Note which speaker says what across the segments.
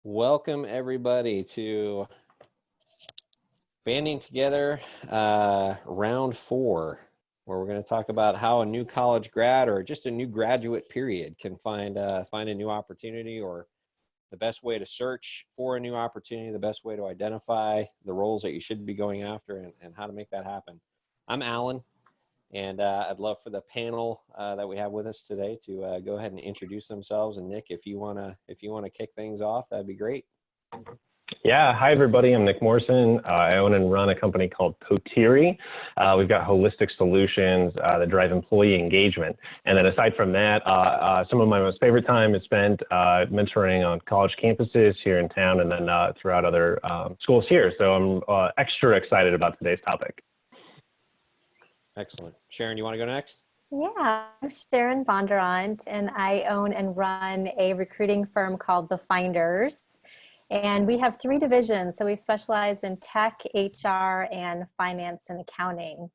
Speaker 1: Welcome everybody to Banding Together round 4, where we're going to talk about how a new college grad or just a new graduate period can find a new opportunity, or the best way to search for a new opportunity, the best way to identify the roles that you should be going after, and how to make that happen. I'm Alan, and I'd love for the panel that we have with us today to go ahead and introduce themselves. And Nick, if you wanna kick things off, that'd be great.
Speaker 2: Yeah, hi everybody. I'm Nick Morrison. I own and run a company called Potiri. We've got holistic solutions that drive employee engagement. And then aside from that, some of my most favorite time is spent mentoring on college campuses here in town, and then throughout other schools here. So I'm extra excited about today's topic.
Speaker 1: Excellent. Sharon, you want to go next?
Speaker 3: Yeah, I'm Sharon Bondurant, and I own and run a recruiting firm called The Finders. And we have 3 divisions. So we specialize in tech, HR, and finance and accounting.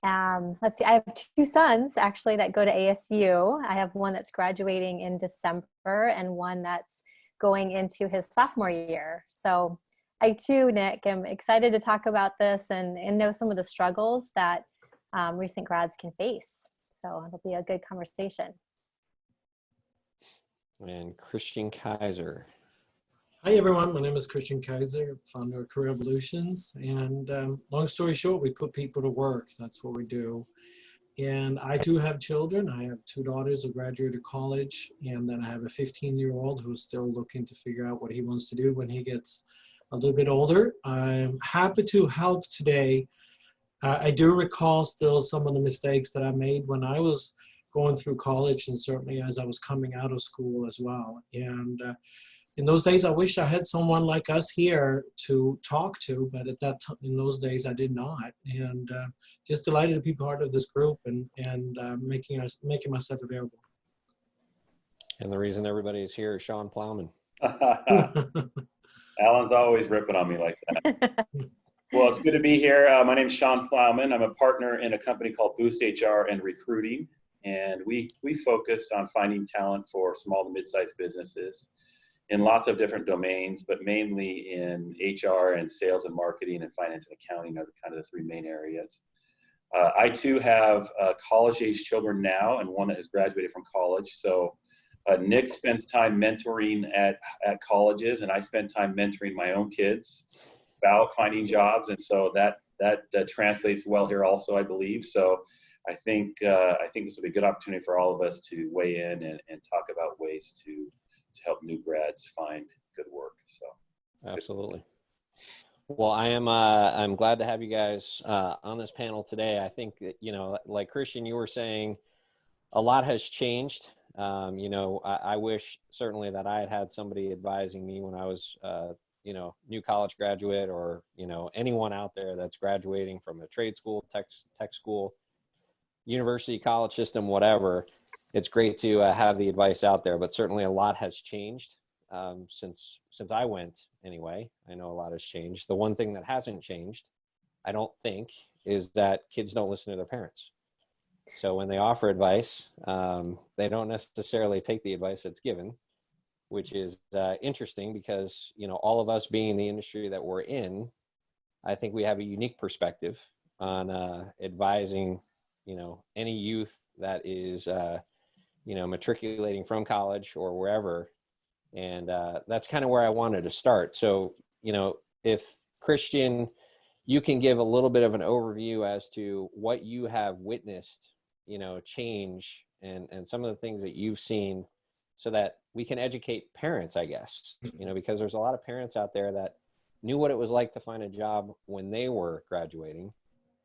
Speaker 3: Let's see, I have 2 sons actually that go to ASU. I have one that's graduating in December and one that's going into his sophomore year. So I too, Nick, am excited to talk about this and know some of the struggles that recent grads can face. So it'll be a good conversation.
Speaker 1: And Christian Kaiser.
Speaker 4: Hi everyone, my name is Christian Kaiser, founder of Career Evolutions, and long story short, we put people to work. That's what we do. And I too have children. I have 2 daughters who graduated college, and then I have a 15-year-old who's still looking to figure out what he wants to do when he gets a little bit older. I'm happy to help today. I do recall still some of the mistakes that I made when I was going through college, and certainly as I was coming out of school as well. And in those days, I wish I had someone like us here to talk to, but at that time, in those days, I did not. And just delighted to be part of this group and making myself available.
Speaker 1: And the reason everybody is here is Sean Plowman.
Speaker 5: Alan's always ripping on me like that. Well, it's good to be here. My name is Sean Plowman. I'm a partner in a company called Boost HR and Recruiting, and we focus on finding talent for small to mid-sized businesses in lots of different domains, but mainly in HR and sales and marketing and finance and accounting are kind of the 3 main areas. I too have college-age children now, and one that has graduated from college. So Nick spends time mentoring at colleges, and I spend time mentoring my own kids about finding jobs, and so that translates well here also, I believe. So I think this will be a good opportunity for all of us to weigh in and talk about ways to help new grads find good work. So
Speaker 1: absolutely. Well, I'm glad to have you guys on this panel today. I think that, like Christian, you were saying, a lot has changed. I wish certainly that I had somebody advising me when I was new college graduate, or anyone out there that's graduating from a trade school, tech school, university, college system, whatever. It's great to have the advice out there, but certainly a lot has changed since I went anyway. I know a lot has changed. The one thing that hasn't changed, I don't think, is that kids don't listen to their parents. So when they offer advice, they don't necessarily take the advice that's given, which is interesting because, all of us being in the industry that we're in, I think we have a unique perspective on advising, any youth that is matriculating from college or wherever. And that's kind of where I wanted to start. So, if Christian, you can give a little bit of an overview as to what you have witnessed, change and some of the things that you've seen, so that we can educate parents, I guess, because there's a lot of parents out there that knew what it was like to find a job when they were graduating,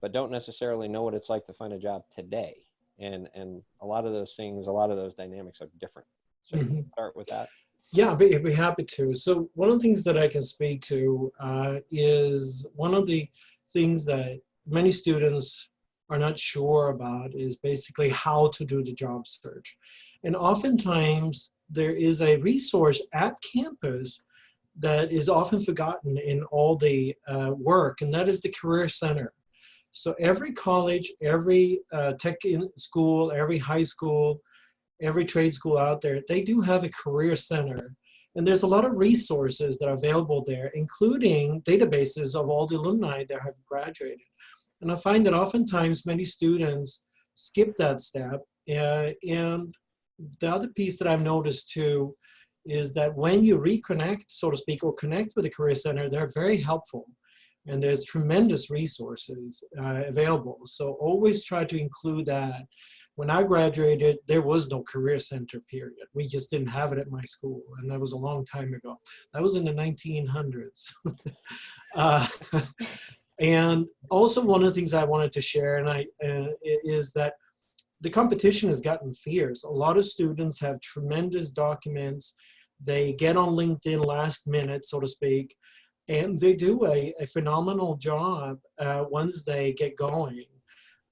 Speaker 1: but don't necessarily know what it's like to find a job today. And a lot of those things, a lot of those dynamics are different. So you can start with that.
Speaker 4: Yeah, I'd be happy to. So one of the things that I can speak to is one of the things that many students are not sure about is basically how to do the job search. And oftentimes there is a resource at campus that is often forgotten in all the work, and that is the Career Center. So every college, every tech school, every high school, every trade school out there, they do have a career center And there's a lot of resources that are available there, including databases of all the alumni that have graduated. And I find that oftentimes many students skip that step. And the other piece that I've noticed too is that when you reconnect, so to speak, or connect with the Career Center, they're very helpful. And there's tremendous resources available. So always try to include that. When I graduated, there was no Career Center, period. We just didn't have it at my school. And that was a long time ago. That was in the 1900s. And also one of the things I wanted to share is that the competition has gotten fierce. A lot of students have tremendous documents. They get on LinkedIn last minute, so to speak, and they do a phenomenal job once they get going.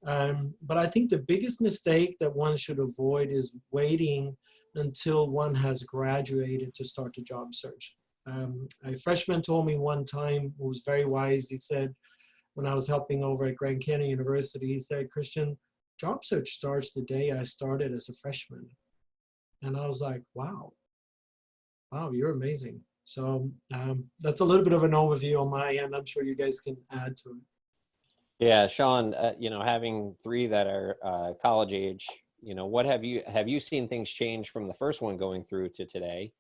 Speaker 4: But I think the biggest mistake that one should avoid is waiting until one has graduated to start a job search. A freshman told me one time, who was very wise, he said, when I was helping over at Grand Canyon University, he said, Christian, job search starts the day I started as a freshman. And I was like, wow, you're amazing. So that's a little bit of an overview on my end. I'm sure you guys can add to it.
Speaker 1: Yeah, Sean, having three that are college age, what have you seen things change from the first one going through to today?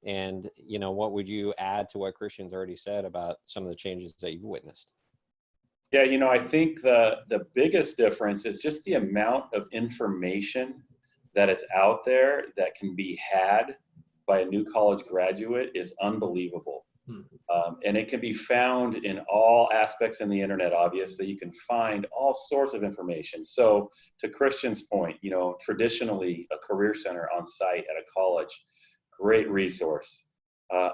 Speaker 1: And, what would you add to what Christian's already said about some of the changes that you've witnessed?
Speaker 5: Yeah, I think the biggest difference is just the amount of information that is out there that can be had by a new college graduate is unbelievable. And it can be found in all aspects in the internet, obviously. You can find all sorts of information. So to Christian's point, traditionally a career center on site at a college, great resource.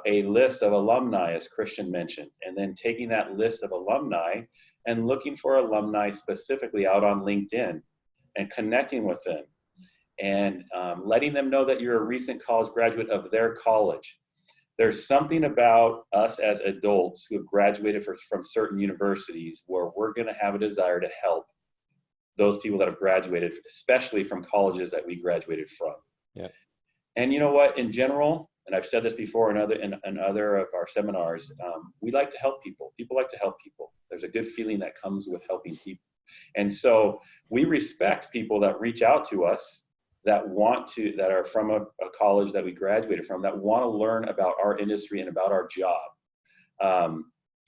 Speaker 5: A list of alumni, as Christian mentioned, and then taking that list of alumni and looking for alumni specifically out on LinkedIn and connecting with them and letting them know that you're a recent college graduate of their college. There's something about us as adults who have graduated from certain universities where we're going to have a desire to help those people that have graduated, especially from colleges that we graduated from.
Speaker 1: Yeah.
Speaker 5: And you know what, in general, and I've said this before in other of our seminars, we like to help people. People like to help people. There's a good feeling that comes with helping people. And so we respect people that reach out to us that are from a college that we graduated from, that want to learn about our industry and about our job.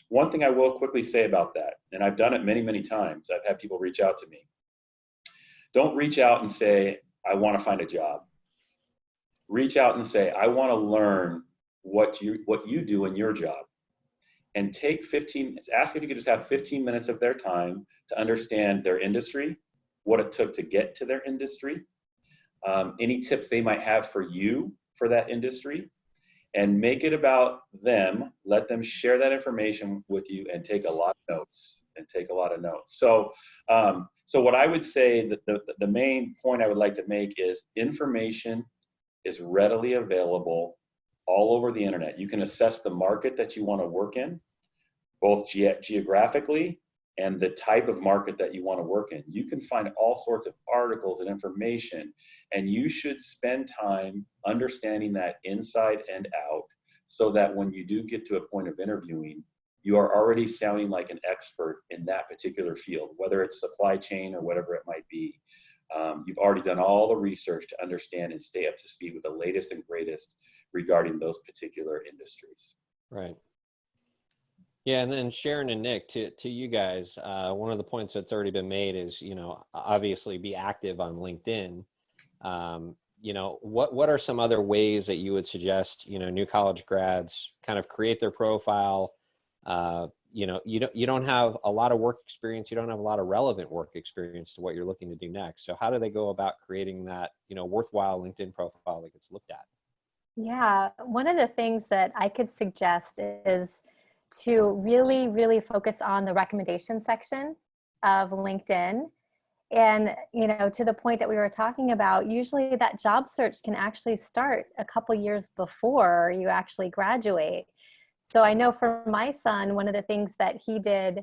Speaker 5: One thing I will quickly say about that, and I've done it many, many times, I've had people reach out to me. Don't reach out and say, I want to find a job. Reach out and say, I want to learn what you do in your job. And ask if you could just have 15 minutes of their time to understand their industry, what it took to get to their industry, any tips they might have for you for that industry, and make it about them. Let them share that information with you and take a lot of notes. So what I would say, that the main point I would like to make is information is readily available all over the internet. You can assess the market that you want to work in, both geographically and the type of market that you want to work in. You can find all sorts of articles and information, and you should spend time understanding that inside and out, so that when you do get to a point of interviewing, you are already sounding like an expert in that particular field, whether it's supply chain or whatever it might be. You've already done all the research to understand and stay up to speed with the latest and greatest regarding those particular industries.
Speaker 1: Right. Yeah, and then Sharon and Nick, to you guys, one of the points that's already been made is, obviously be active on LinkedIn. What are some other ways that you would suggest, new college grads kind of create their profile? You don't have a lot of work experience. You don't have a lot of relevant work experience to what you're looking to do next. So how do they go about creating that, worthwhile LinkedIn profile that gets looked at?
Speaker 3: Yeah, one of the things that I could suggest is to really, really focus on the recommendation section of LinkedIn. And, to the point that we were talking about, usually that job search can actually start a couple years before you actually graduate. So I know for my son, one of the things that he did,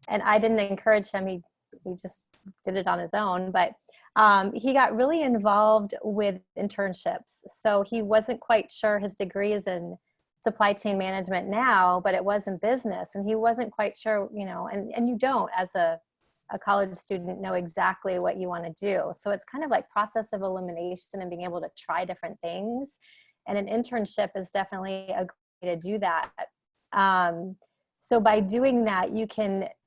Speaker 3: and I didn't encourage him, he just did it on his own, but He got really involved with internships. So he wasn't quite sure his degree is in supply chain management now, but it was in business. And he wasn't quite sure, you know, and you don't as a college student know exactly what you want to do. So it's kind of like process of elimination and being able to try different things. And an internship is definitely a great way to do that. So by doing that,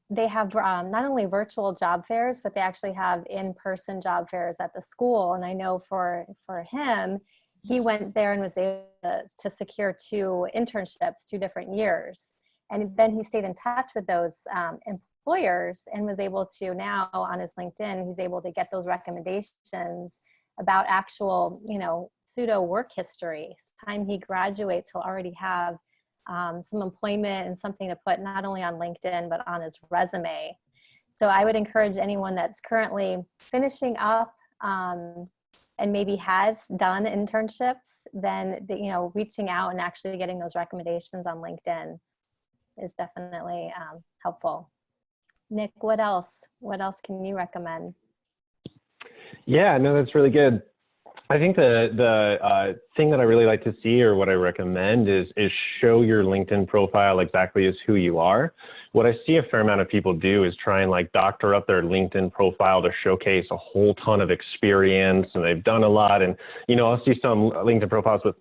Speaker 3: they have not only virtual job fairs, but they actually have in-person job fairs at the school. And I know for him, he went there and was able to secure 2 internships, 2 different years. And then he stayed in touch with those employers and was able to now on his LinkedIn, he's able to get those recommendations about actual, you know, pseudo work history. Time he graduates, he'll already have some employment and something to put not only on LinkedIn, but on his resume. So I would encourage anyone that's currently finishing up and maybe has done internships, then, you know, reaching out and actually getting those recommendations on LinkedIn is definitely helpful. Nick, what else? What else can you recommend?
Speaker 2: Yeah, no, that's really good. I think the thing that I really like to see, or what I recommend, is show your LinkedIn profile exactly as who you are. What I see a fair amount of people do is try and like doctor up their LinkedIn profile to showcase a whole ton of experience, and they've done a lot. And, you know, I'll see some LinkedIn profiles with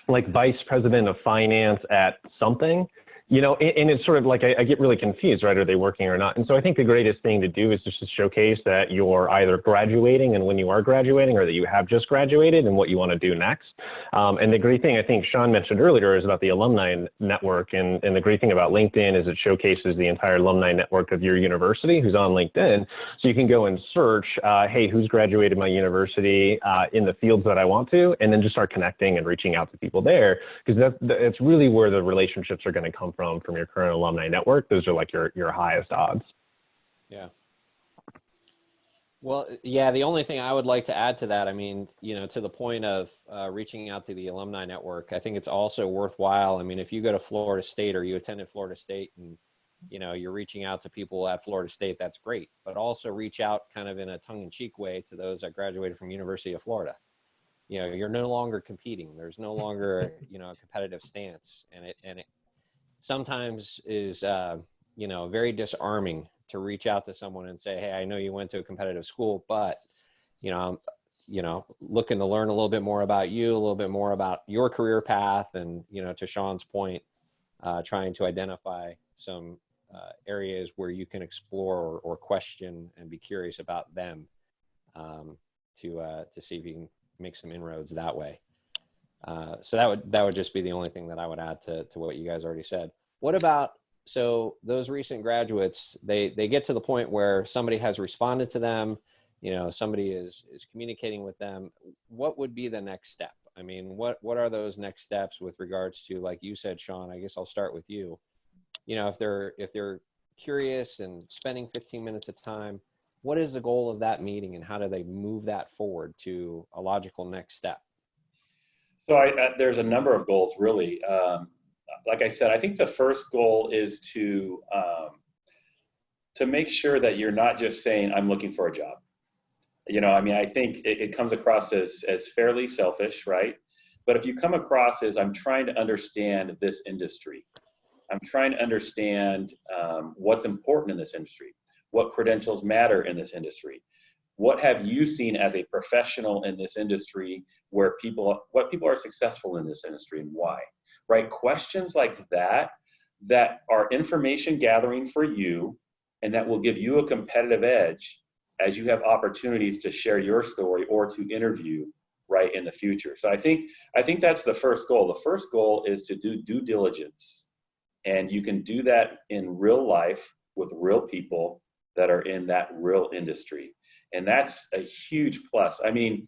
Speaker 2: like vice president of finance at something. You know, and it's sort of like, I get really confused, right? Are they working or not? And so I think the greatest thing to do is just to showcase that you're either graduating and when you are graduating, or that you have just graduated and what you want to do next. And the great thing I think Sean mentioned earlier is about the alumni network. And the great thing about LinkedIn is it showcases the entire alumni network of your university who's on LinkedIn. So you can go and search, hey, who's graduated my university in the fields that I want to, and then just start connecting and reaching out to people there, because that's really where the relationships are going to come from your current alumni network. Those are like your highest odds.
Speaker 1: Yeah. Well, yeah, the only thing I would like to add to that, I mean, you know, to the point of reaching out to the alumni network, I think it's also worthwhile. I mean, if you go to Florida State or you attended Florida State and, you know, you're reaching out to people at Florida State, that's great. But also reach out kind of in a tongue-in-cheek way to those that graduated from University of Florida. You know, you're no longer competing. There's no longer, you know, a competitive stance. And it sometimes is, you know, very disarming to reach out to someone and say, hey, I know you went to a competitive school, but, you know, I'm looking to learn a little bit more about you, a little bit more about your career path. And, you know, to Sean's point, trying to identify some areas where you can explore or question and be curious about them, to see if you can make some inroads that way. So that would just be the only thing that I would add to what you guys already said. What about, so those recent graduates, they get to the point where somebody has responded to them, you know, somebody is communicating with them. What would be the next step? I mean, what are those next steps with regards to, like you said, Sean, I guess I'll start with you. You know, if they're curious and spending 15 minutes of time, what is the goal of that meeting and how do they move that forward to a logical next step?
Speaker 5: So there's a number of goals, really. Like I said, I think the first goal is to make sure that you're not just saying, I'm looking for a job. You know, I mean, I think it comes across as fairly selfish, right? But if you come across as, I'm trying to understand this industry, I'm trying to understand what's important in this industry, what credentials matter in this industry, what have you seen as a professional in this industry, what people are successful in this industry and why, right? Questions like that are information gathering for you and that will give you a competitive edge as you have opportunities to share your story or to interview right in the future. So I think that's the first goal. The first goal is to do due diligence. And you can do that in real life with real people that are in that real industry. And that's a huge plus. I mean,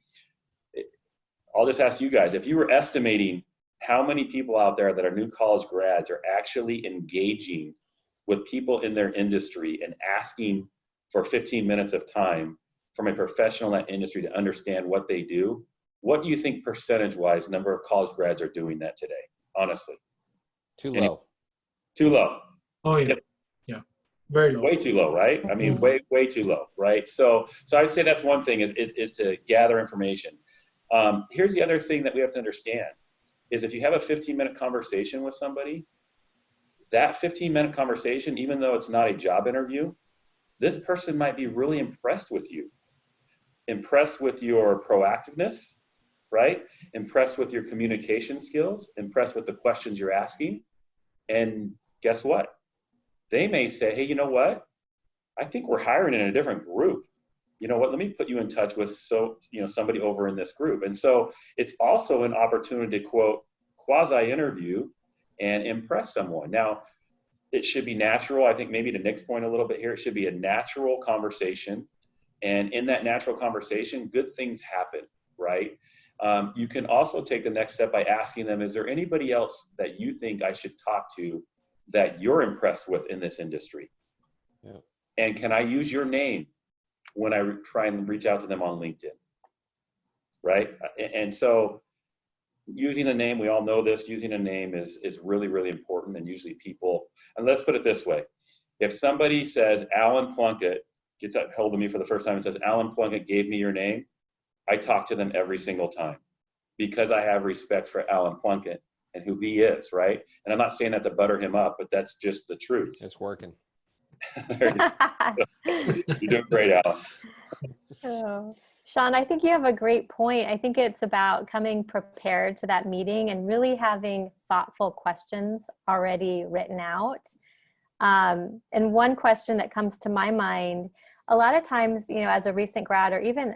Speaker 5: I'll just ask you guys, if you were estimating how many people out there that are new college grads are actually engaging with people in their industry and asking for 15 minutes of time from a professional in that industry to understand what they do, what do you think percentage-wise number of college grads are doing that today, honestly?
Speaker 1: Too low.
Speaker 5: Too low.
Speaker 4: Oh, yeah. Yeah. Very low.
Speaker 5: Way too low, right? I mean,
Speaker 3: Mhm.
Speaker 5: way too low, right? So I'd say that's one thing is to gather information. Here's the other thing that we have to understand is if you have a 15-minute conversation with somebody, that 15-minute conversation, even though it's not a job interview, this person might be really impressed with you, impressed with your proactiveness, right? Impressed with your communication skills, impressed with the questions you're asking. And guess what? They may say, hey, you know what? I think we're hiring in a different group. You know what? Let me put you in touch with somebody over in this group. And so it's also an opportunity to quote quasi-interview and impress someone. Now, it should be natural. I think maybe to Nick's point a little bit here, it should be a natural conversation. And in that natural conversation, good things happen, right? You can also take the next step by asking them, is there anybody else that you think I should talk to that you're impressed with in this industry?
Speaker 1: Yeah.
Speaker 5: And can I use your name when I try and reach out to them on LinkedIn, right? And so using a name, we all know this, using a name is really, really important. And usually people, and let's put it this way. If somebody says Alan Plunkett, gets a hold of me for the first time and says, Alan Plunkett gave me your name, I talk to them every single time because I have respect for Alan Plunkett and who he is, right? And I'm not saying that to butter him up, but that's just the truth.
Speaker 1: It's working.
Speaker 5: You're doing great, Alan.
Speaker 3: Oh. Sean, I think you have a great point. I think it's about coming prepared to that meeting and really having thoughtful questions already written out. And one question that comes to my mind, a lot of times, you know, as a recent grad, or even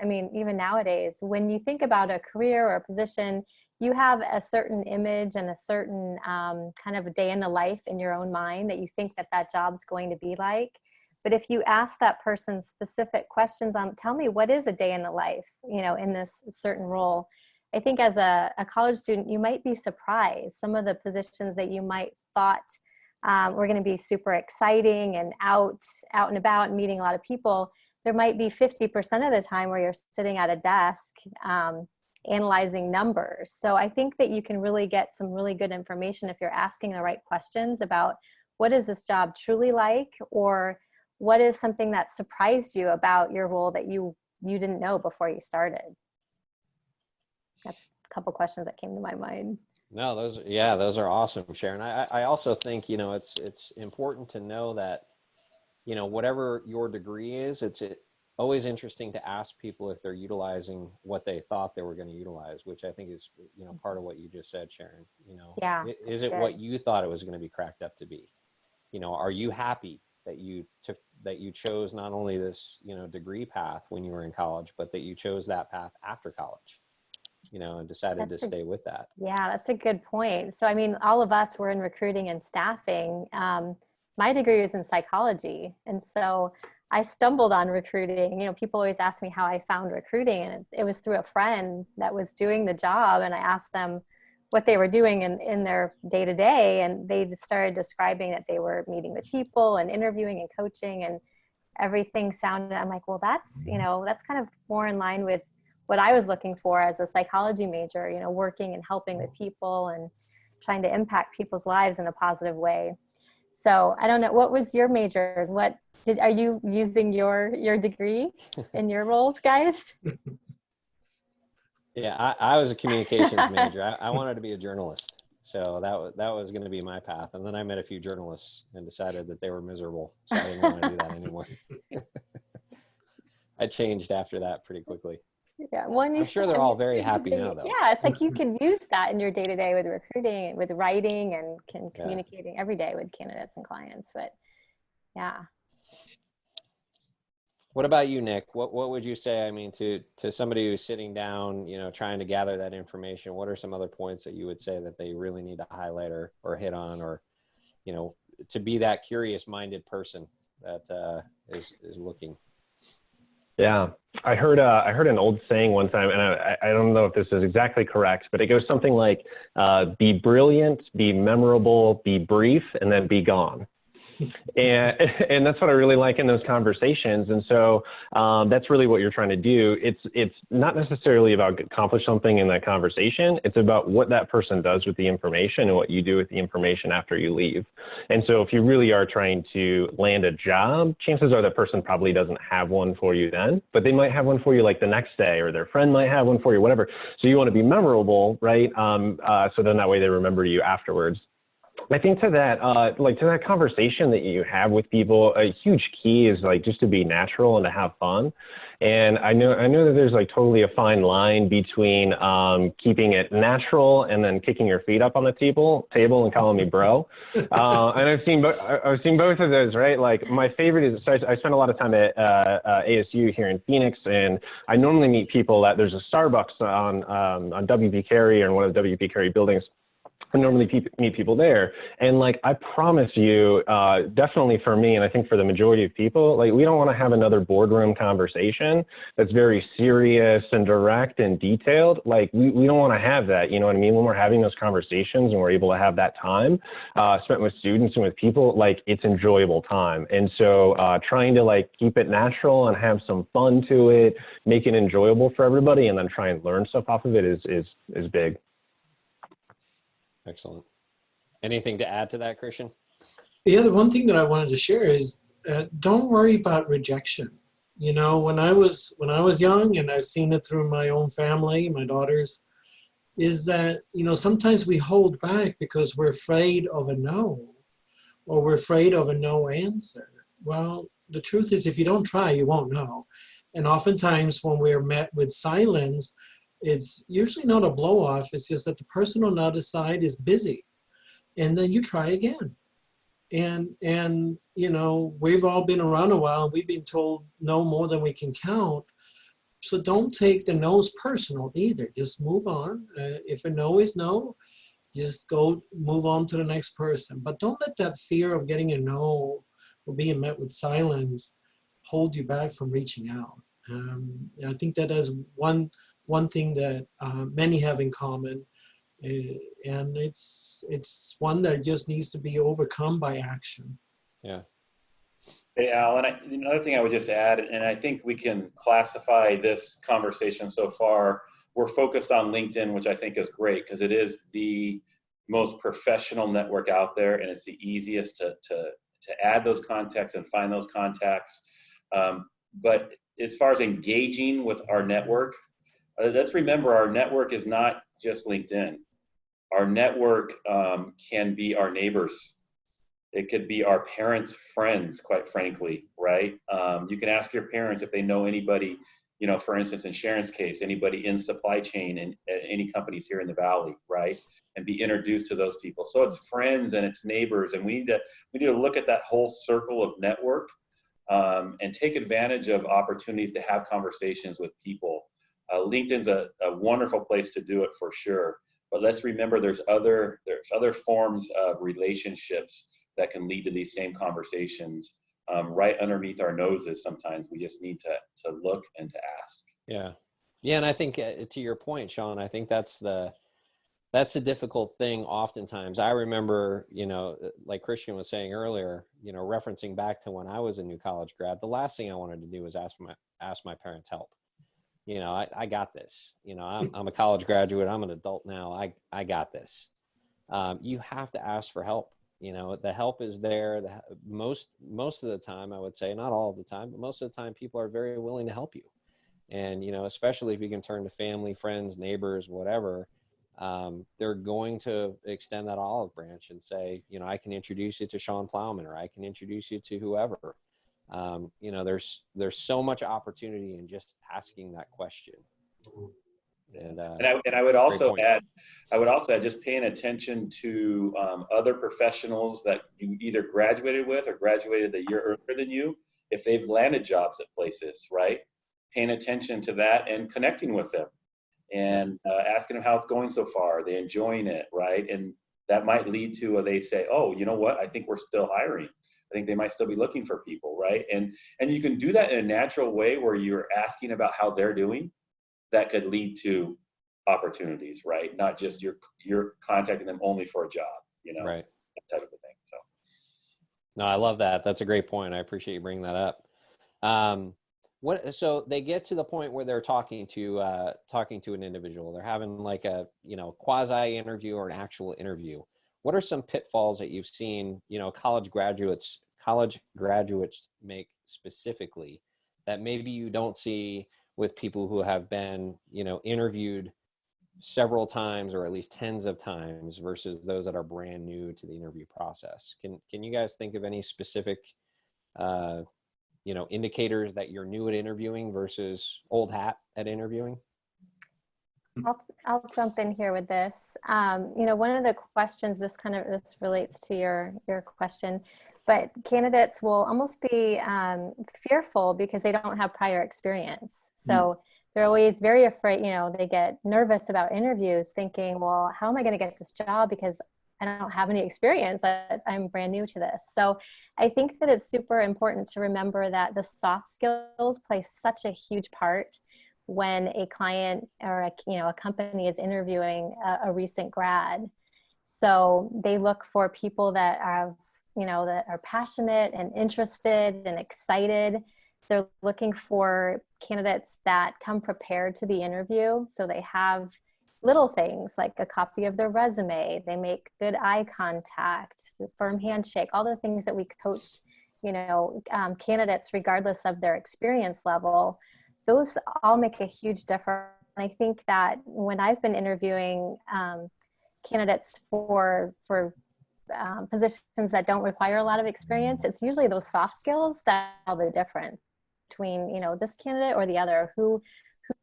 Speaker 3: nowadays, when you think about a career or a position, you have a certain image and a certain kind of a day in the life in your own mind that you think that job's going to be like. But if you ask that person specific questions on, tell me, what is a day in the life, you know, in this certain role? I think as a college student, you might be surprised. Some of the positions that you might thought were going to be super exciting and out and about and meeting a lot of people, there might be 50% of the time where you're sitting at a desk analyzing numbers. So I think that you can really get some really good information if you're asking the right questions about what is this job truly like, or what is something that surprised you about your role that you didn't know before you started? That's a couple questions that came to my mind.
Speaker 1: No, those are awesome, Sharon. I also think, you know, it's important to know that, you know, whatever your degree is, it's always interesting to ask people if they're utilizing what they thought they were going to utilize, which I think is, you know, part of what you just said, Sharon. You know,
Speaker 3: Yeah,
Speaker 1: is it what you thought it was going to be cracked up to be? You know, are you happy that you chose not only this, you know, degree path when you were in college, but that you chose that path after college, you know, and decided to stay with that?
Speaker 3: Yeah, that's a good point. So, I mean, all of us were in recruiting and staffing. My degree was in psychology. And so I stumbled on recruiting. You know, people always ask me how I found recruiting, and it was through a friend that was doing the job. And I asked them what they were doing in their day-to-day, and they just started describing that they were meeting with people and interviewing and coaching, and everything sounded, I'm like, well, that's, you know, that's kind of more in line with what I was looking for as a psychology major, you know, working and helping with people and trying to impact people's lives in a positive way. So I don't know, what was your major? Are you using your degree in your roles, guys?
Speaker 1: Yeah, I was a communications major. I wanted to be a journalist. So that was going to be my path. And then I met a few journalists and decided that they were miserable. So I didn't want to do that anymore. I changed after that pretty quickly.
Speaker 3: Yeah,
Speaker 1: I'm sure they're all very happy now, though.
Speaker 3: Yeah, it's like you can use that in your day-to-day with recruiting, with writing, and communicating every day with candidates and clients. But yeah.
Speaker 1: What about you, Nick? What would you say, I mean, to somebody who's sitting down, you know, trying to gather that information? What are some other points that you would say that they really need to highlight or hit on, or, you know, to be that curious-minded person that is looking?
Speaker 2: Yeah, I heard an old saying one time, and I don't know if this is exactly correct, but it goes something like, be brilliant, be memorable, be brief, and then be gone. And that's what I really like in those conversations. And so that's really what you're trying to do. It's not necessarily about accomplish something in that conversation. It's about what that person does with the information and what you do with the information after you leave. And so if you really are trying to land a job, chances are that person probably doesn't have one for you then, but they might have one for you like the next day, or their friend might have one for you, whatever. So you want to be memorable, right? So then that way they remember you afterwards. I think to that, to that conversation that you have with people, a huge key is like just to be natural and to have fun. And I know that there's like totally a fine line between keeping it natural and then kicking your feet up on the table and calling me bro. And I've seen both of those, right? Like my favorite is, so I spend a lot of time at ASU here in Phoenix, and I normally meet people at, there's a Starbucks on WP Carey, or in one of the WP Carey buildings. I normally meet people there, and like I promise you, definitely for me, and I think for the majority of people, like we don't want to have another boardroom conversation that's very serious and direct and detailed. Like we don't want to have that, you know what I mean? When we're having those conversations and we're able to have that time spent with students and with people, like it's enjoyable time. And so trying to like keep it natural and have some fun to it, make it enjoyable for everybody, and then try and learn stuff off of it is big.
Speaker 1: Excellent. Anything to add to that, Christian?
Speaker 4: Yeah, the one thing that I wanted to share is don't worry about rejection. You know, when I was young, and I've seen it through my own family, my daughters, is that, you know, sometimes we hold back because we're afraid of a no, or we're afraid of a no answer. Well, the truth is, if you don't try, you won't know. And oftentimes when we're met with silence, it's usually not a blow off. It's just that the person on the other side is busy, and then you try again. And you know, we've all been around a while, and we've been told no more than we can count. So don't take the no's personal either. Just move on. If a no is no, just go move on to the next person. But don't let that fear of getting a no or being met with silence hold you back from reaching out. I think that is one thing that many have in common, and it's one that just needs to be overcome by action.
Speaker 1: Yeah.
Speaker 5: Hey, Alan, another thing I would just add, and I think we can classify this conversation so far, we're focused on LinkedIn, which I think is great because it is the most professional network out there, and it's the easiest to add those contacts and find those contacts. But as far as engaging with our network, let's remember our network is not just LinkedIn. Our network can be our neighbors. It could be our parents' friends, quite frankly, right? You can ask your parents if they know anybody, you know, for instance, in Sharon's case, anybody in supply chain and any companies here in the Valley, right? And be introduced to those people. So it's friends and it's neighbors, and we need to look at that whole circle of network and take advantage of opportunities to have conversations with people. LinkedIn's a wonderful place to do it for sure, but let's remember there's other forms of relationships that can lead to these same conversations right underneath our noses. Sometimes we just need to look and to ask.
Speaker 1: Yeah. And I think to your point, Sean, I think that's the difficult thing oftentimes. I remember, you know, like Christian was saying earlier, you know, referencing back to when I was a new college grad, the last thing I wanted to do was ask my parents' help. You know, I got this. You know, I'm a college graduate. I'm an adult now. I got this. You have to ask for help. You know, the help is there. Most of the time, I would say, not all of the time, but most of the time, people are very willing to help you. And, you know, especially if you can turn to family, friends, neighbors, whatever, they're going to extend that olive branch and say, you know, I can introduce you to Sean Plowman, or I can introduce you to whoever. You know, there's so much opportunity in just asking that question. And
Speaker 5: I would also add, just paying attention to other professionals that you either graduated with or graduated a year earlier than you, if they've landed jobs at places, right? Paying attention to that and connecting with them and asking them how it's going so far. Are they enjoying it, right? And that might lead to they say, oh, you know what? I think we're still hiring. I think they might still be looking for people, right? And you can do that in a natural way where you're asking about how they're doing. That could lead to opportunities, right? Not just you're contacting them only for a job, you know,
Speaker 1: right.
Speaker 5: that type of a thing. So,
Speaker 1: No, I love that. That's a great point. I appreciate you bringing that up. So they get to the point where they're talking to an individual. They're having like a, quasi interview or an actual interview. What are some pitfalls that you've seen, college graduates make specifically that maybe you don't see with people who have been, interviewed several times or at least tens of times versus those that are brand new to the interview process? Can you guys think of any specific indicators that you're new at interviewing versus old hat at interviewing?
Speaker 3: I'll jump in here with this. One of the questions, this relates to your question, but candidates will almost be fearful because they don't have prior experience. So they're always very afraid, they get nervous about interviews thinking, well, how am I going to get this job? Because I don't have any experience. I'm brand new to this. So I think that it's super important to remember that the soft skills play such a huge part when a client or a company is interviewing a recent grad. So they look for people that are, that are passionate and interested and excited. They're looking for candidates that come prepared to the interview. So they have little things like a copy of their resume, they make good eye contact, firm handshake, all the things that we coach, candidates regardless of their experience level. Those all make a huge difference. I think that when I've been interviewing candidates for positions that don't require a lot of experience, it's usually those soft skills that are the difference between, this candidate or the other, who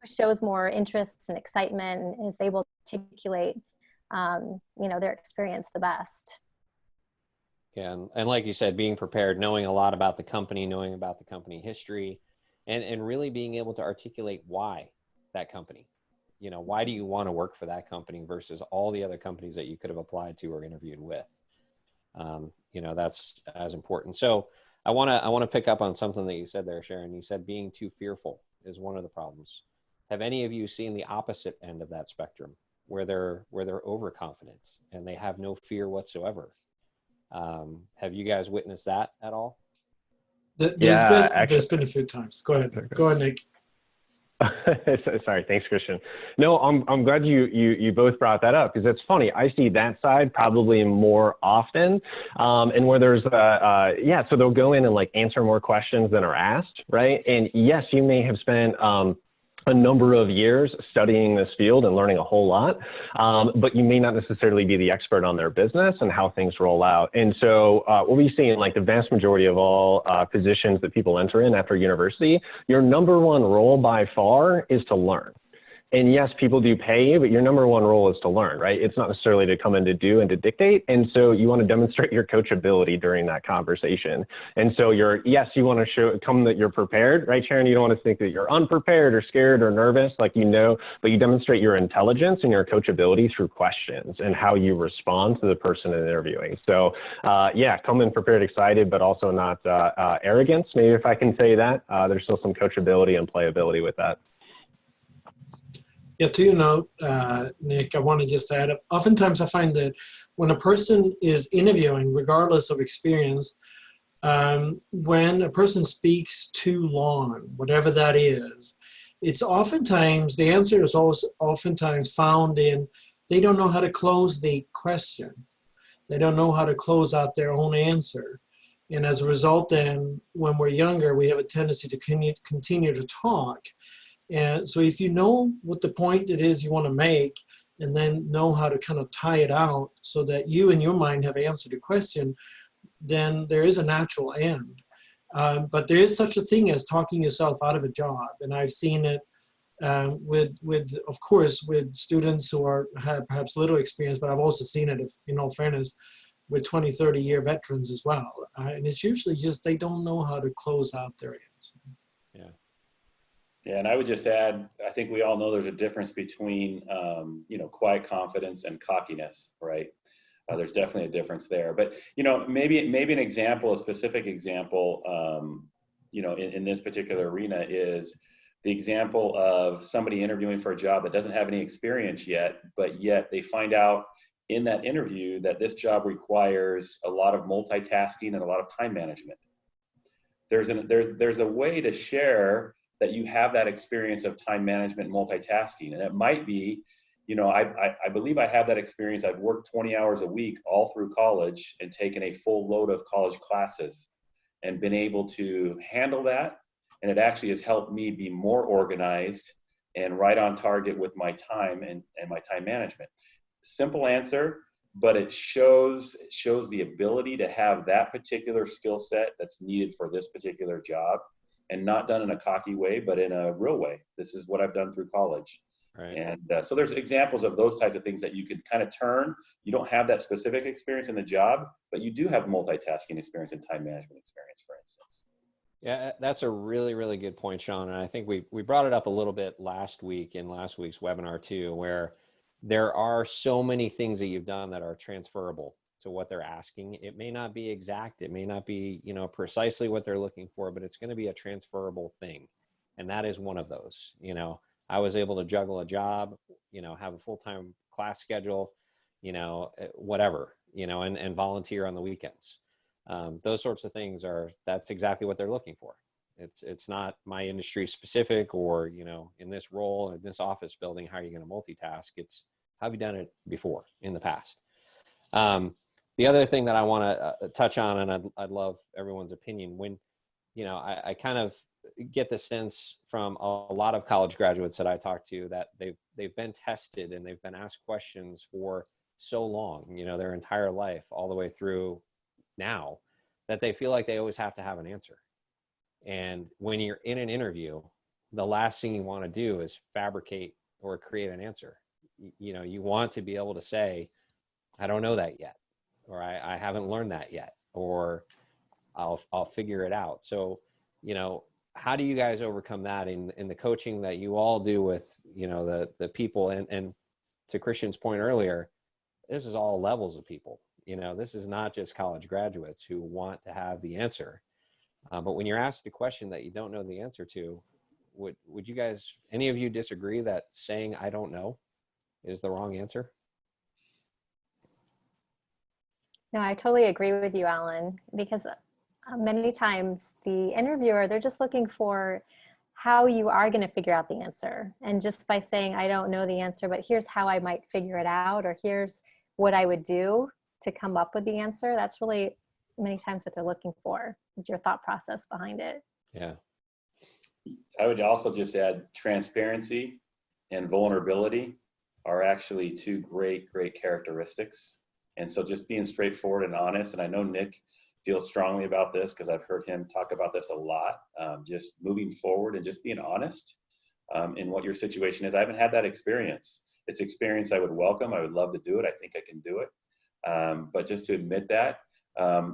Speaker 3: shows more interest and excitement and is able to articulate, their experience the best.
Speaker 1: Yeah, and like you said, being prepared, knowing a lot about the company, knowing about the company history, and really being able to articulate why that company. Why do you want to work for that company versus all the other companies that you could have applied to or interviewed with? That's as important. So I want to pick up on something that you said there, Sharon. You said being too fearful is one of the problems. Have any of you seen the opposite end of that spectrum, where they're overconfident and they have no fear whatsoever? Have you guys witnessed that at all?
Speaker 4: There's been a few times. Go ahead, Nick.
Speaker 2: Sorry, thanks, Christian. No, I'm glad you both brought that up, because it's funny. I see that side probably more often, and where there's so they'll go in and like answer more questions than are asked, right? And yes, you may have spent a number of years studying this field and learning a whole lot, but you may not necessarily be the expert on their business and how things roll out. And so what we see in like the vast majority of all positions that people enter in after university, your number one role by far is to learn. And yes, people do pay you, but your number one role is to learn, right? It's not necessarily to come in to do and to dictate. And so you want to demonstrate your coachability during that conversation. And so you want to come that you're prepared, right, Sharon? You don't want to think that you're unprepared or scared or nervous, but you demonstrate your intelligence and your coachability through questions and how you respond to the person interviewing. So come in prepared, excited, but also not arrogance, maybe, if I can say that. There's still some coachability and playability with that.
Speaker 4: Yeah, to your note, Nick, I want to just add up. Oftentimes I find that when a person is interviewing, regardless of experience, when a person speaks too long, whatever that is, it's oftentimes, the answer is also oftentimes found in, they don't know how to close the question. They don't know how to close out their own answer. And as a result, then, when we're younger, we have a tendency to continue to talk. And so if you know what the point it is you want to make, and then know how to kind of tie it out so that you in your mind have answered a question, then there is a natural end. But there is such a thing as talking yourself out of a job. And I've seen it of course, with students who have perhaps little experience, but I've also seen it, in all fairness, with 20, 30-year veterans as well. And it's usually just they don't know how to close out their answer.
Speaker 5: Yeah, and I would just add, I think we all know there's a difference between, quiet confidence and cockiness, right? There's definitely a difference there. But, maybe an example, a specific example, in this particular arena is the example of somebody interviewing for a job that doesn't have any experience yet, but yet they find out in that interview that this job requires a lot of multitasking and a lot of time management. There's a way to share that you have that experience of time management and multitasking. And it might be, I believe I have that experience. I've worked 20 hours a week all through college and taken a full load of college classes and been able to handle that. And it actually has helped me be more organized and right on target with my time and my time management. Simple answer, but it shows the ability to have that particular skill set that's needed for this particular job, and not done in a cocky way, but in a real way. This is what I've done through college.
Speaker 1: Right.
Speaker 5: And so there's examples of those types of things that you could kind of turn. You don't have that specific experience in the job, but you do have multitasking experience and time management experience, for instance.
Speaker 1: Yeah, that's a really, really good point, Sean. And I think we brought it up a little bit last week in last week's webinar too, where there are so many things that you've done that are transferable to what they're asking. It may not be exact. It may not be, precisely what they're looking for, but it's going to be a transferable thing. And that is one of those. I was able to juggle a job, have a full-time class schedule, whatever, and volunteer on the weekends. Those sorts of things that's exactly what they're looking for. It's not my industry specific or, in this role, in this office building, how are you going to multitask? It's how have you done it before in the past? The other thing that I want to touch on, and I'd love everyone's opinion, when, I kind of get the sense from a lot of college graduates that I talk to that they've been tested and they've been asked questions for so long, their entire life, all the way through now, that they feel like they always have to have an answer. And when you're in an interview, the last thing you want to do is fabricate or create an answer. You want to be able to say, I don't know that yet, or I haven't learned that yet, or I'll figure it out. So, how do you guys overcome that in the coaching that you all do with, the people, and to Christian's point earlier, this is all levels of people. This is not just college graduates who want to have the answer. But when you're asked a question that you don't know the answer to, would you guys, any of you disagree that saying I don't know is the wrong answer?
Speaker 3: No, I totally agree with you, Alan, because many times the interviewer, they're just looking for how you are going to figure out the answer. And just by saying, I don't know the answer, but here's how I might figure it out, or here's what I would do to come up with the answer, that's really many times what they're looking for, is your thought process behind it.
Speaker 1: Yeah.
Speaker 5: I would also just add transparency and vulnerability are actually two great characteristics. And so just being straightforward and honest, and I know Nick feels strongly about this because I've heard him talk about this a lot, just moving forward and just being honest in what your situation is. I haven't had that experience. It's experience I would welcome. I would love to do it. I think I can do it. But just to admit that,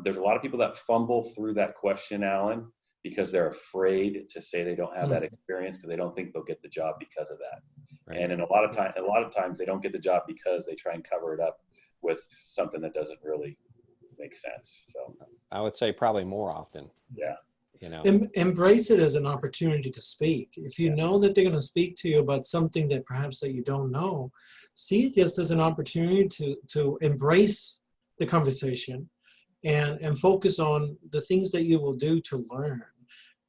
Speaker 5: there's a lot of people that fumble through that question, Alan, because they're afraid to say they don't have that experience because they don't think they'll get the job because of that. Right. And in a lot of times they don't get the job because they try and cover it up with something that doesn't really make sense. So
Speaker 1: I would say probably more often.
Speaker 5: Yeah.
Speaker 4: Embrace it as an opportunity to speak. If you know that they're going to speak to you about something that perhaps that you don't know, see it just as an opportunity to embrace the conversation and focus on the things that you will do to learn.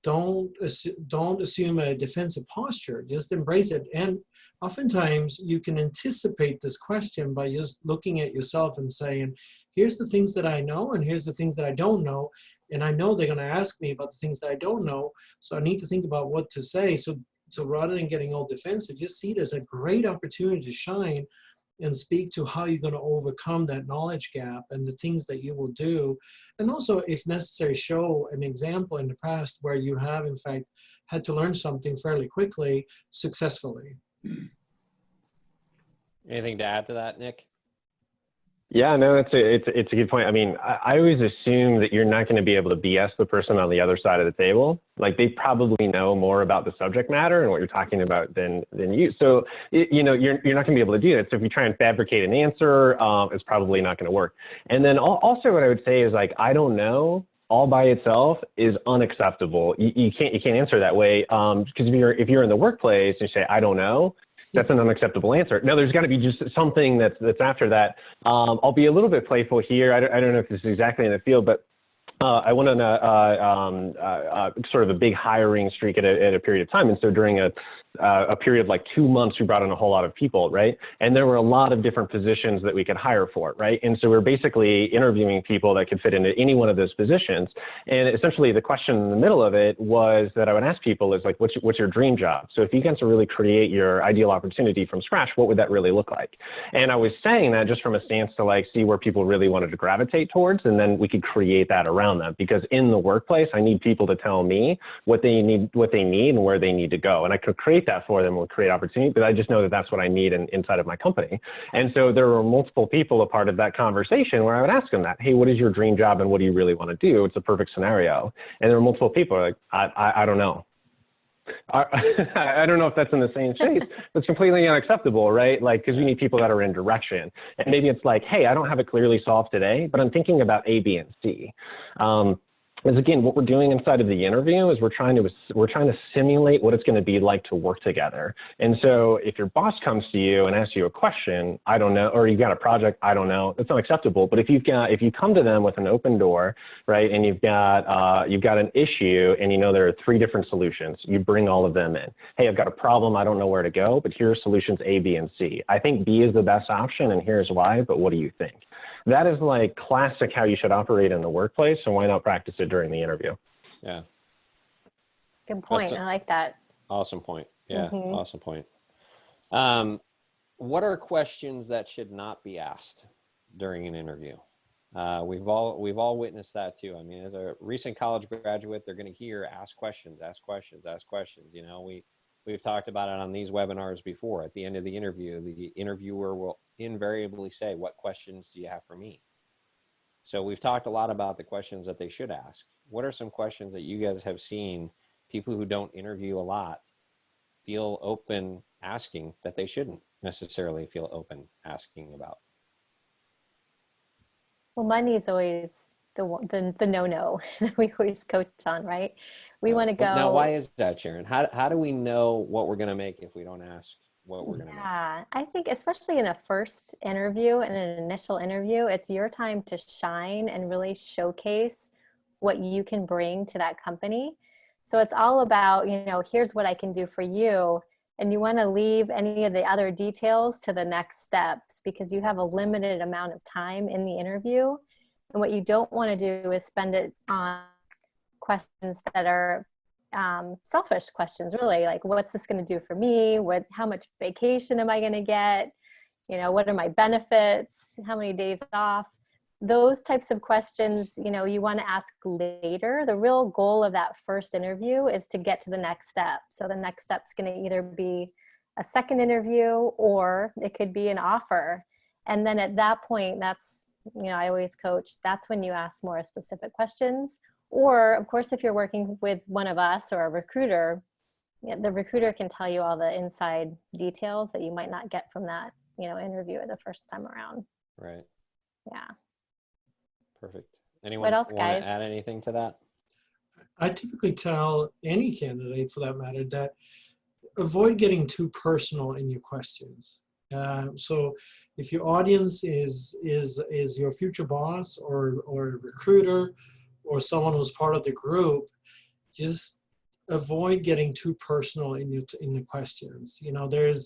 Speaker 4: Don't assume a defensive posture. Just embrace it. And oftentimes you can anticipate this question by just looking at yourself and saying, here's the things that I know and here's the things that I don't know. And I know they're going to ask me about the things that I don't know. So I need to think about what to say. So rather than getting all defensive, just see it as a great opportunity to shine and speak to how you're going to overcome that knowledge gap and the things that you will do. And also, if necessary, show an example in the past where you have, in fact, had to learn something fairly quickly, successfully.
Speaker 1: Anything to add to that, Nick?
Speaker 2: Yeah, no, it's a good point. I mean, I always assume that you're not going to be able to BS the person on the other side of the table. Like they probably know more about the subject matter and what you're talking about than you. So, you're not going to be able to do that. So if you try and fabricate an answer, it's probably not going to work. And then also what I would say is like, I don't know, all by itself is unacceptable. You can't answer that way. Because if you're in the workplace and you say, I don't know, That's an unacceptable answer. No, there's got to be just something that's after that. I'll be a little bit playful here. I don't know if this is exactly in the field, but I went on sort of a big hiring streak at a period of time. And so during a period like 2 months, we brought in a whole lot of people, right? And there were a lot of different positions that we could hire for, right? And so we're basically interviewing people that could fit into any one of those positions. And essentially the question in the middle of it was that I would ask people is like, what's your dream job? So if you get to really create your ideal opportunity from scratch, what would that really look like? And I was saying that just from a stance to like see where people really wanted to gravitate towards, and then we could create that around them. Because in the workplace, I need people to tell me what they need and where they need to go. And I could create that for them, would create opportunity, but I just know that that's what I need inside of my company. And so there were multiple people a part of that conversation where I would ask them that, hey, what is your dream job and what do you really want to do? It's a perfect scenario. And there were multiple people like, I don't know. I don't know if that's in the same space. It's completely unacceptable, right? Like, because we need people that are in direction. And maybe it's like, hey, I don't have it clearly solved today, but I'm thinking about A, B, and C. Is again, what we're doing inside of the interview is we're trying to simulate what it's going to be like to work together. And so if your boss comes to you and asks you a question, I don't know, or you've got a project, I don't know, that's unacceptable. But if you come to them with an open door, right, and you've got an issue and you know there are 3 different solutions, you bring all of them in. Hey, I've got a problem, I don't know where to go, but here are solutions A, B, and C. I think B is the best option and here's why, but what do you think? That is like classic how you should operate in the workplace, so why not practice it during the interview?
Speaker 1: Yeah.
Speaker 3: Good point. I like that.
Speaker 1: Awesome point. Yeah,
Speaker 3: Mm-hmm.
Speaker 1: Awesome point. What are questions that should not be asked during an interview? We've all witnessed that too. I mean, as a recent college graduate, they're going to hear ask questions, ask questions, ask questions. You know, we've talked about it on these webinars before. At the end of the interviewer will invariably say, what questions do you have for me? So we've talked a lot about the questions that they should ask. What are some questions that you guys have seen people who don't interview a lot feel open asking that they shouldn't necessarily feel open asking about?
Speaker 3: Well, money is always the no-no that we always coach on, right? We want to go.
Speaker 1: Now, why is that, Sharon? How do we know what we're going to make if we don't ask what we're going to make?
Speaker 3: Yeah, I think especially in a first interview and an initial interview, it's your time to shine and really showcase what you can bring to that company. So it's all about, here's what I can do for you. And you want to leave any of the other details to the next steps because you have a limited amount of time in the interview. And what you don't want to do is spend it on questions that are selfish questions, really, like what's this going to do for me? How much vacation am I going to get? What are my benefits? How many days off? Those types of questions, you want to ask later. The real goal of that first interview is to get to the next step. So the next step is going to either be a second interview or it could be an offer. And then at that point, that's, I always coach, that's when you ask more specific questions. Or of course, if you're working with one of us or a recruiter, the recruiter can tell you all the inside details that you might not get from that, interview the first time around.
Speaker 1: Right.
Speaker 3: Yeah.
Speaker 1: Perfect. Anyone want to add anything to that?
Speaker 4: I typically tell any candidate, for that matter, that avoid getting too personal in your questions. So if your audience is your future boss or a recruiter or someone who's part of the group, just avoid getting too personal in the questions.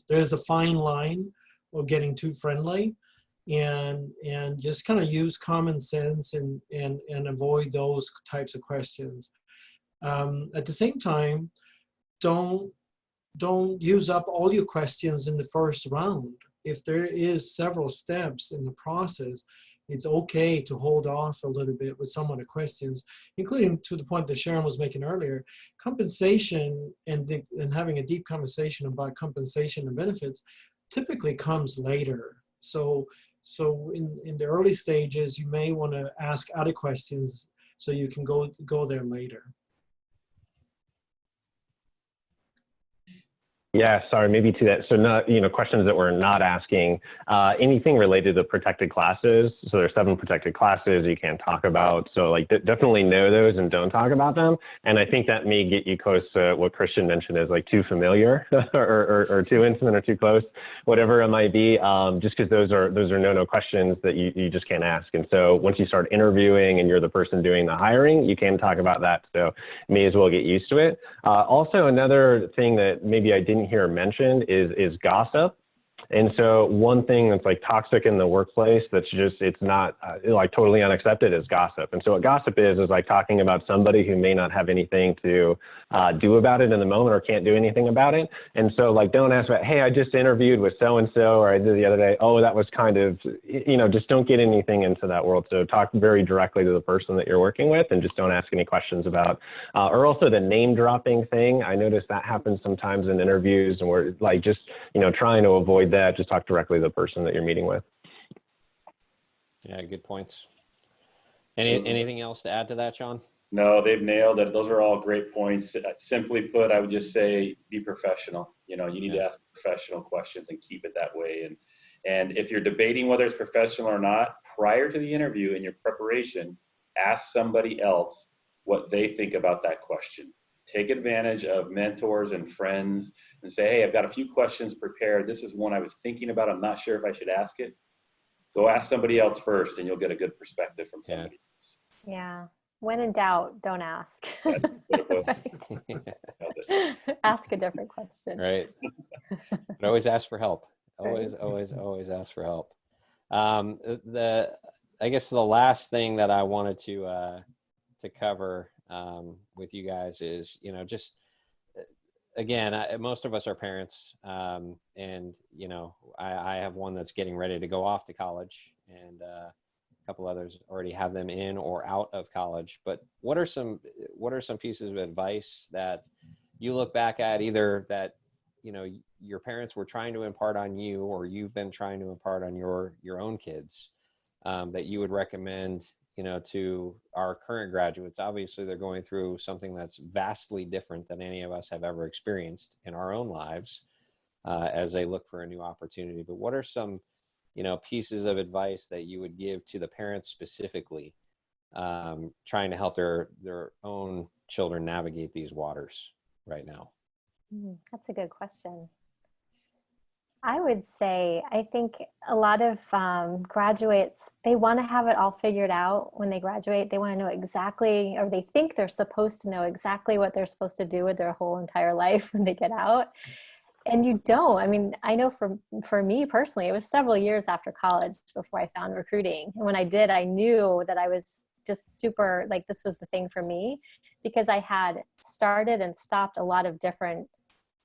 Speaker 4: There's a fine line of getting too friendly. And just kind of use common sense and avoid those types of questions. At the same time, don't use up all your questions in the first round. If there is several steps in the process, it's okay to hold off a little bit with some of the questions, including to the point that Sharon was making earlier. Compensation and having a deep conversation about compensation and benefits typically comes later. So in the early stages, you may want to ask other questions so you can go there later.
Speaker 2: Yeah, sorry, maybe to that. So not, questions that we're not asking, anything related to protected classes. So there's 7 protected classes you can't talk about. So like definitely know those and don't talk about them. And I think that may get you close to what Christian mentioned is like too familiar or too intimate or too close, whatever it might be, just because those are no questions that you just can't ask. And so once you start interviewing and you're the person doing the hiring, you can talk about that. So may as well get used to it. Also, another thing that maybe I didn't hear mentioned is gossip. And so one thing that's like toxic in the workplace that's just, it's not like totally unaccepted is gossip. And so what gossip is like talking about somebody who may not have anything to do about it in the moment or can't do anything about it. And so like, don't ask about, hey, I just interviewed with so-and-so, or I did the other day. Oh, that was kind of, just don't get anything into that world. So talk very directly to the person that you're working with and just don't ask any questions about, or also the name dropping thing. I noticed that happens sometimes in interviews, and we're like, just, trying to avoid that. Just talk directly to the person that you're meeting with.
Speaker 1: Yeah, good points. Anything else to add to that, Sean?
Speaker 5: No, they've nailed it. Those are all great points. Simply put, I would just say be professional. You need to ask professional questions and keep it that way. And if you're debating whether it's professional or not, prior to the interview in your preparation, ask somebody else what they think about that question. Take advantage of mentors and friends and say, hey, I've got a few questions prepared. This is one I was thinking about. I'm not sure if I should ask it. Go ask somebody else first, and you'll get a good perspective from somebody else.
Speaker 3: Yeah. When in doubt, don't ask. Ask a different question.
Speaker 1: Right. But always ask for help. Always ask for help. I guess the last thing that I wanted to cover with you guys is, just again, most of us are parents, and I have one that's getting ready to go off to college, and a couple others already have them in or out of college. But what are some pieces of advice that you look back at, either that your parents were trying to impart on you, or you've been trying to impart on your own kids, that you would recommend to our current graduates? Obviously, they're going through something that's vastly different than any of us have ever experienced in our own lives as they look for a new opportunity. But what are some, pieces of advice that you would give to the parents specifically, trying to help their own children navigate these waters right now?
Speaker 3: That's a good question. I would say, I think a lot of graduates, they want to have it all figured out when they graduate. They want to know exactly, or they think they're supposed to know exactly what they're supposed to do with their whole entire life when they get out. And you don't. I mean, I know for me personally, it was several years after college before I found recruiting. And when I did, I knew that I was just super, like, this was the thing for me, because I had started and stopped a lot of different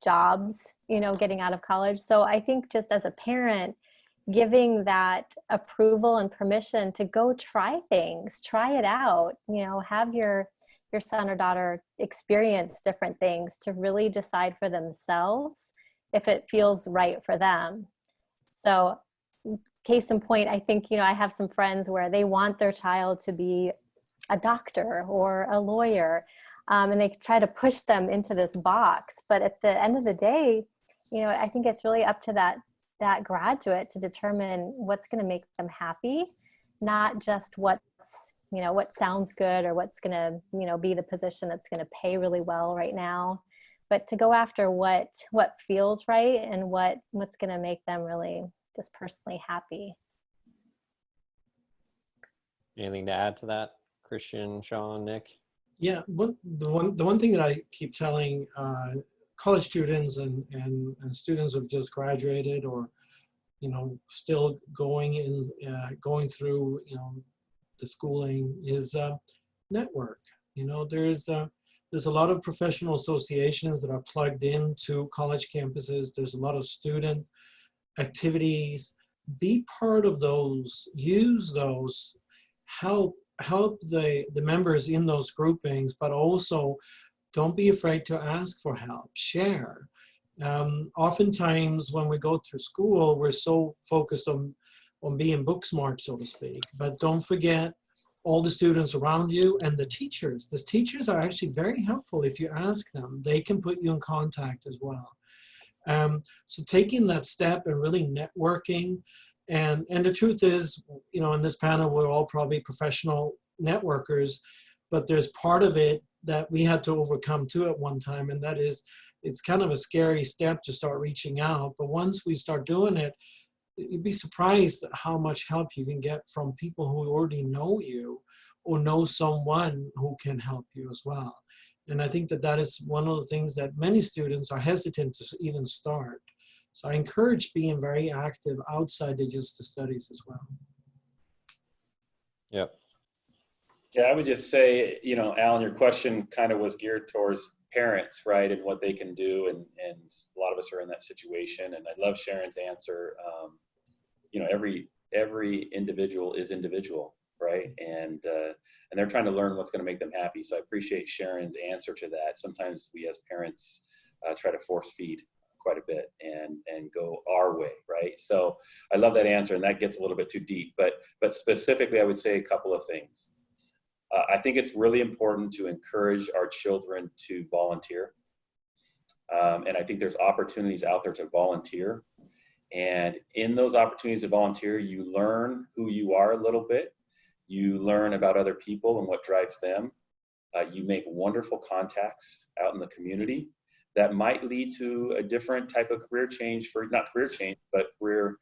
Speaker 3: jobs, getting out of college. So I think just as a parent, giving that approval and permission to go try things, try it out, have your son or daughter experience different things to really decide for themselves if it feels right for them. So case in point, I think, I have some friends where they want their child to be a doctor or a lawyer, and they try to push them into this box. But at the end of the day, I think it's really up to that graduate to determine what's going to make them happy, not just what sounds good or what's going to, be the position that's going to pay really well right now, but to go after what feels right and what's going to make them really just personally happy.
Speaker 1: Anything to add to that, Christian, Sean, Nick?
Speaker 4: Yeah, the one thing that I keep telling college students and students who've just graduated, or still going through the schooling, is network. There's a lot of professional associations that are plugged into college campuses. There's a lot of student activities. Be part of those. Use those. Help the members in those groupings, but also don't be afraid to ask for help. Share. Oftentimes when we go through school, we're so focused on being book smart, so to speak, but don't forget all the students around you and the teachers. The teachers are actually very helpful. If you ask them, they can put you in contact as well. So taking that step and really networking, and the truth is, you know, in this panel, we're all probably professional networkers, but there's part of it that we had to overcome too at one time, and that is, it's kind of a scary step to start reaching out. But once we start doing it, you'd be surprised at how much help you can get from people who already know you or know someone who can help you as well. And I think that that is one of the things that many students are hesitant to even start. So I encourage being very active outside of just the studies as well.
Speaker 1: Yep.
Speaker 5: Yeah, I would just say, you know, Alan, your question kind of was geared towards parents, right, and what they can do, and a lot of us are in that situation. And I love Sharon's answer. You know, every individual is individual, right, and they're trying to learn what's going to make them happy. So I appreciate Sharon's answer to that. Sometimes we as parents try to force feed quite a bit and go our way, right? So I love that answer, and that gets a little bit too deep. But specifically, I would say a couple of things. I think it's really important to encourage our children to volunteer. And I think there's opportunities out there to volunteer. And in those opportunities to volunteer, you learn who you are a little bit. You learn about other people and what drives them. You make wonderful contacts out in the community that might lead to a different type of career change, for not career change, but career,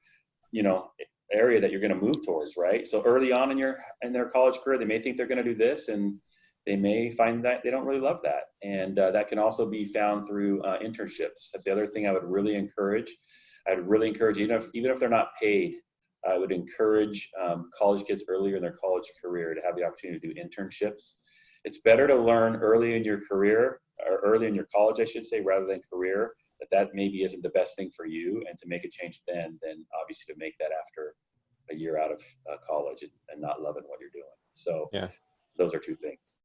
Speaker 5: you know, area that you're going to move towards, right? So early on in their college career, they may think they're going to do this, and they may find that they don't really love that. And that can also be found through internships. That's the other thing I would really encourage. I'd really encourage, even if they're not paid, I would encourage college kids earlier in their college career to have the opportunity to do internships. It's better to learn early in your career, or early in your college, I should say, rather than career, that maybe isn't the best thing for you, and to make a change then obviously to make that after a year out of college and not loving what you're doing. So yeah, those are two things.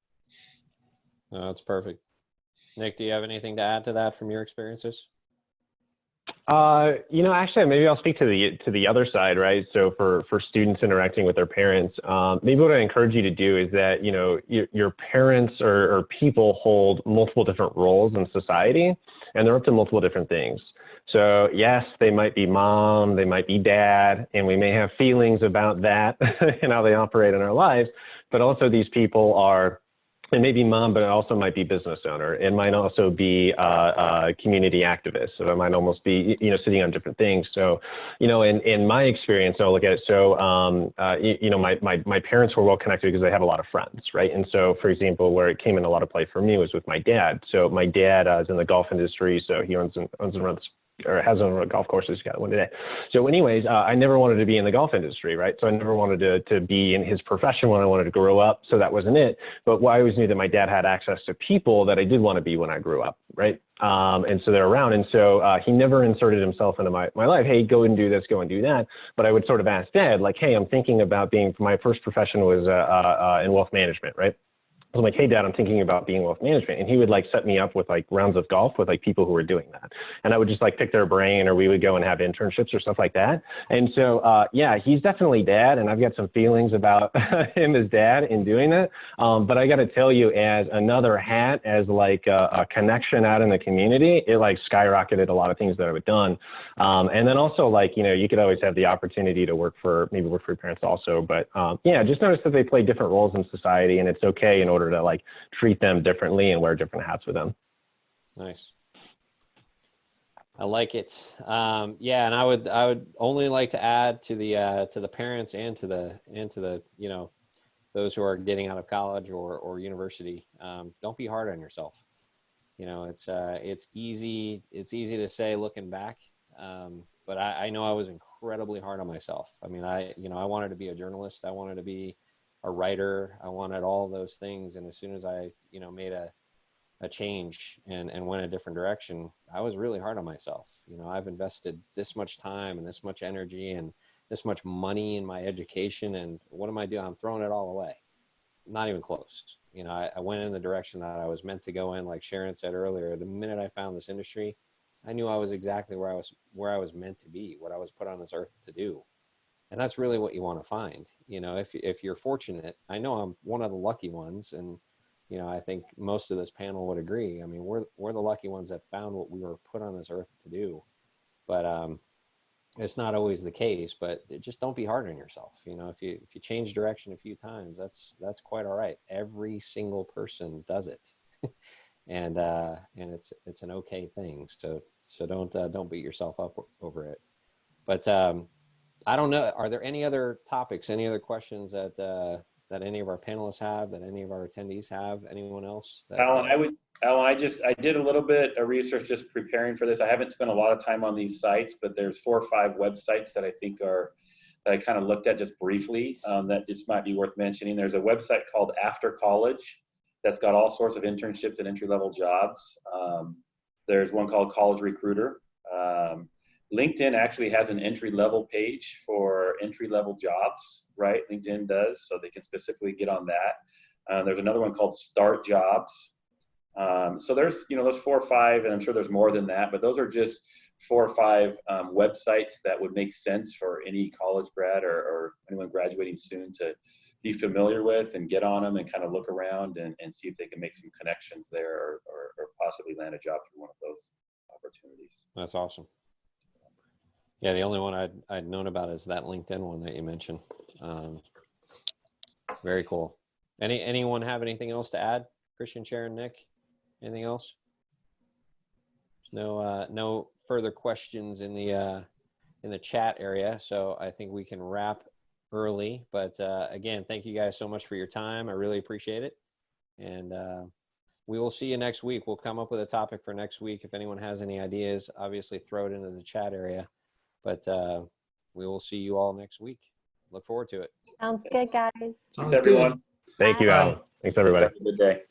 Speaker 1: No, that's perfect. Nick, do you have anything to add to that from your experiences?
Speaker 2: You know, actually, maybe I'll speak to the other side, right? So for students interacting with their parents, maybe what I encourage you to do is that, you know, your parents or people hold multiple different roles in society, and they're up to multiple different things. So yes, they might be mom, they might be dad, and we may have feelings about that and how they operate in our lives, but also these people are, it may be mom, but it also might be business owner. It might also be a community activist. So it might almost be, you know, sitting on different things. So, you know, in my experience, I'll look at it. So, you know, my parents were well connected because they had a lot of friends, right? And so, for example, where it came in a lot of play for me was with my dad. So my dad is in the golf industry. So he owns and runs, or has owned golf courses. He's got one today. So anyways, I never wanted to be in the golf industry, right? So I never wanted to be in his profession when I wanted to grow up. So that wasn't it. But I always knew that my dad had access to people that I did want to be when I grew up, right? And so they're around. And so he never inserted himself into my life. Hey, go and do this, go and do that. But I would sort of ask Dad, like, hey, I'm thinking about being, my first profession was in wealth management, right? I was like, hey, Dad, I'm thinking about being wealth management. And he would like set me up with like rounds of golf with like people who were doing that. And I would just like pick their brain, or we would go and have internships or stuff like that. And so, yeah, he's definitely dad. And I've got some feelings about him as dad in doing that. But I got to tell you, as another hat, as like a connection out in the community, it like skyrocketed a lot of things that I've done. And then also, like, you know, you could always have the opportunity to work for your parents also. But yeah, just notice that they play different roles in society, and it's okay in order to like treat them differently and wear different hats with them.
Speaker 1: Nice. I like it. Yeah, and I would only like to add to the parents and to the you know, those who are getting out of college or university. Don't be hard on yourself. You know, it's easy to say looking back, but I know I was incredibly hard on myself. I mean, I wanted to be a journalist. I wanted to be a writer. I wanted all those things. And as soon as I, you know, made a change and went a different direction, I was really hard on myself. You know, I've invested this much time and this much energy and this much money in my education. And what am I doing? I'm throwing it all away. Not even close. You know, I went in the direction that I was meant to go in. Like Sharon said earlier, the minute I found this industry, I knew I was exactly where I was meant to be, what I was put on this earth to do. And that's really what you want to find. You know, if you're fortunate, I know I'm one of the lucky ones, and, you know, I think most of this panel would agree. I mean, we're the lucky ones that found what we were put on this earth to do. but it's not always the case. But just don't be hard on yourself. You know, if you change direction a few times, that's quite all right. Every single person does it. And it's an okay thing. So don't beat yourself up over it. But I don't know. Are there any other topics, any other questions that any of our panelists have, that any of our attendees have? Anyone else?
Speaker 5: Alan, I did a little bit of research just preparing for this. I haven't spent a lot of time on these sites, but there's 4 or 5 websites that I think that I kind of looked at just briefly that just might be worth mentioning. There's a website called After College that's got all sorts of internships and entry-level jobs. There's one called College Recruiter. LinkedIn actually has an entry-level page for entry-level jobs, right? LinkedIn does, so they can specifically get on that. There's another one called Start Jobs. So there's, those 4 or 5, and I'm sure there's more than that, but those are just 4 or 5 websites that would make sense for any college grad or anyone graduating soon to be familiar with and get on them and kind of look around and see if they can make some connections there or possibly land a job through one of those opportunities.
Speaker 1: That's awesome. Yeah, the only one I'd known about is that LinkedIn one that you mentioned. Very cool. Anyone have anything else to add? Christian, Sharon, Nick, anything else? No further questions in the chat area, so I think we can wrap early. But again, thank you guys so much for your time. I really appreciate it, and we will see you next week. We'll come up with a topic for next week. If anyone has any ideas, obviously throw it into the chat area. But we will see you all next week. Look forward to it.
Speaker 3: Sounds good, guys.
Speaker 5: Thanks, everyone.
Speaker 2: Thank you, Alan. Thanks, everybody.
Speaker 5: Have a good day.